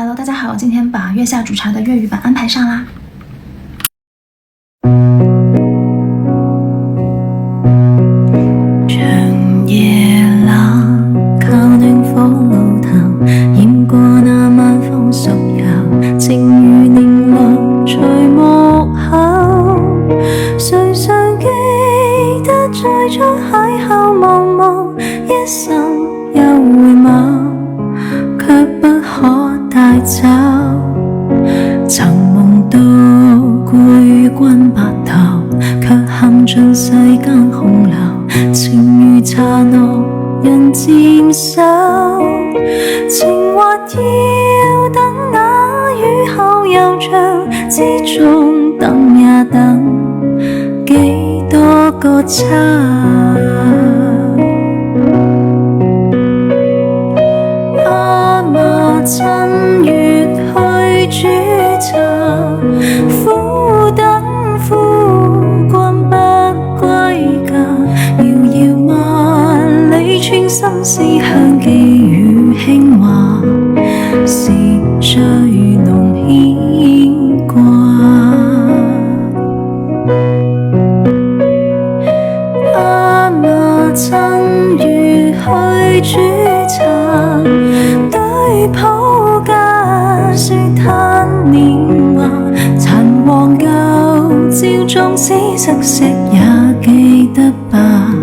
Hello， 大家好，今天把月下煮茶的粤语版安排上啦。長夜冷，靠定火爐頭，染過那晚風熟柔，情如凝露在幕後。誰尚記得最初邂逅望望，一生又回眸，卻不可帶走。曾夢到過與君白頭，卻陷進世間洪流，情如茶濃人漸瘦。情或要等那雨後悠長之中，等也等幾多個秋。趁月去煮茶，苦等夫君不歸家。遙遙萬里穿心思鄉，寄語輕話，是最濃牽掛。趁月去煮茶，對抱間說嘆年華，殘黃舊照縱使瑟息也記得吧。